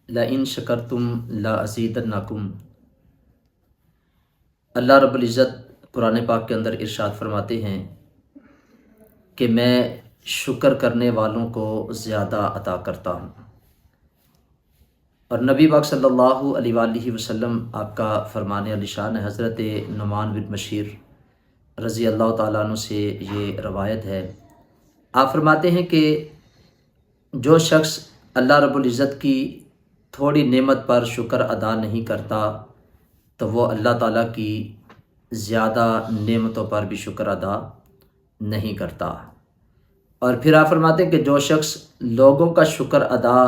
لئن شکرتم لازیدنکم۔ اللہ رب العزت قرآن پاک کے اندر ارشاد فرماتے ہیں کہ میں شکر کرنے والوں کو زیادہ عطا کرتا ہوں۔ اور نبی پاک صلی اللہ علیہ وآلہ وسلم آپ کا فرمان علی شان ہے، حضرت نعمان بن بشیر رضی اللہ تعالیٰ عنہ سے یہ روایت ہے۔ آپ فرماتے ہیں کہ جو شخص اللہ رب العزت کی تھوڑی نعمت پر شکر ادا نہیں کرتا تو وہ اللہ تعالیٰ کی زیادہ نعمتوں پر بھی شکر ادا نہیں کرتا۔ اور پھر آپ فرماتے ہیں کہ جو شخص لوگوں کا شکر ادا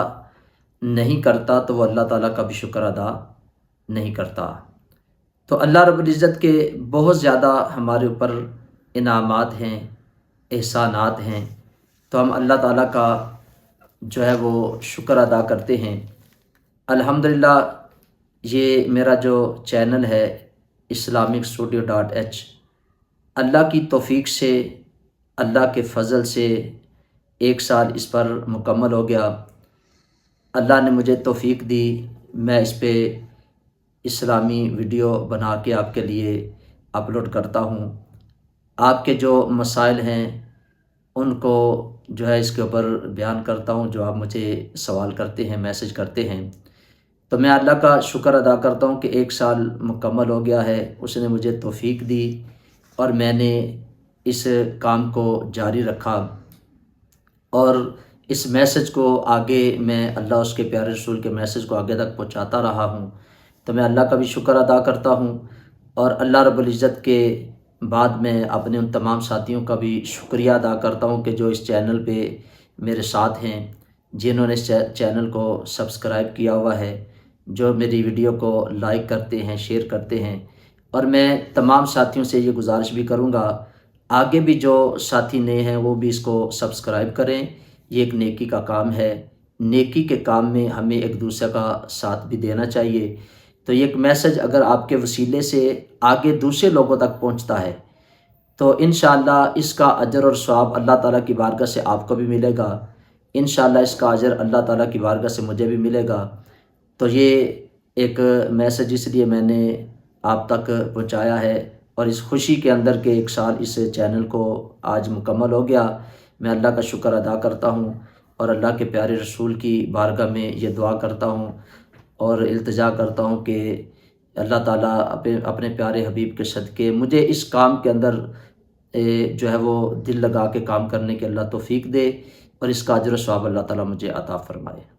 نہیں کرتا تو وہ اللہ تعالیٰ کا بھی شکر ادا نہیں کرتا۔ تو اللہ رب العزت کے بہت زیادہ ہمارے اوپر انعامات ہیں، احسانات ہیں، تو ہم اللہ تعالیٰ کا جو ہے وہ شکر ادا کرتے ہیں۔ الحمدللہ یہ میرا جو چینل ہے islamicsstudio.h، اللہ کی توفیق سے، اللہ کے فضل سے 1 سال اس پر مکمل ہو گیا۔ اللہ نے مجھے توفیق دی، میں اس پہ اسلامی ویڈیو بنا کے آپ کے لیے اپلوڈ کرتا ہوں۔ آپ کے جو مسائل ہیں ان کو جو ہے اس کے اوپر بیان کرتا ہوں، جو آپ مجھے سوال کرتے ہیں، میسج کرتے ہیں۔ تو میں اللہ کا شکر ادا کرتا ہوں کہ 1 سال مکمل ہو گیا ہے، اس نے مجھے توفیق دی اور میں نے اس کام کو جاری رکھا، اور اس میسج کو آگے میں اللہ اس کے پیارے رسول کے میسج کو آگے تک پہنچاتا رہا ہوں۔ تو میں اللہ کا بھی شکر ادا کرتا ہوں، اور اللہ رب العزت کے بعد میں اپنے ان تمام ساتھیوں کا بھی شکریہ ادا کرتا ہوں کہ جو اس چینل پہ میرے ساتھ ہیں، جنہوں نے اس چینل کو سبسکرائب کیا ہوا ہے، جو میری ویڈیو کو لائک کرتے ہیں، شیئر کرتے ہیں۔ اور میں تمام ساتھیوں سے یہ گزارش بھی کروں گا، آگے بھی جو ساتھی نئے ہیں وہ بھی اس کو سبسکرائب کریں۔ یہ ایک نیکی کا کام ہے، نیکی کے کام میں ہمیں ایک دوسرے کا ساتھ بھی دینا چاہیے۔ تو یہ ایک میسج اگر آپ کے وسیلے سے آگے دوسرے لوگوں تک پہنچتا ہے تو انشاءاللہ اس کا اجر اور ثواب اللہ تعالیٰ کی بارگاہ سے آپ کو بھی ملے گا، انشاءاللہ اس کا اجر اللہ تعالیٰ کی بارگاہ سے مجھے بھی ملے گا۔ تو یہ ایک میسج اس لیے میں نے آپ تک پہنچایا ہے، اور اس خوشی کے اندر کہ 1 سال اس چینل کو آج مکمل ہو گیا، میں اللہ کا شکر ادا کرتا ہوں، اور اللہ کے پیارے رسول کی بارگاہ میں یہ دعا کرتا ہوں اور التجا کرتا ہوں کہ اللہ تعالیٰ اپنے پیارے حبیب کے صدقے مجھے اس کام کے اندر جو ہے وہ دل لگا کے کام کرنے کے اللہ توفیق دے، اور اس کا اجر و ثواب اللہ تعالیٰ مجھے عطا فرمائے۔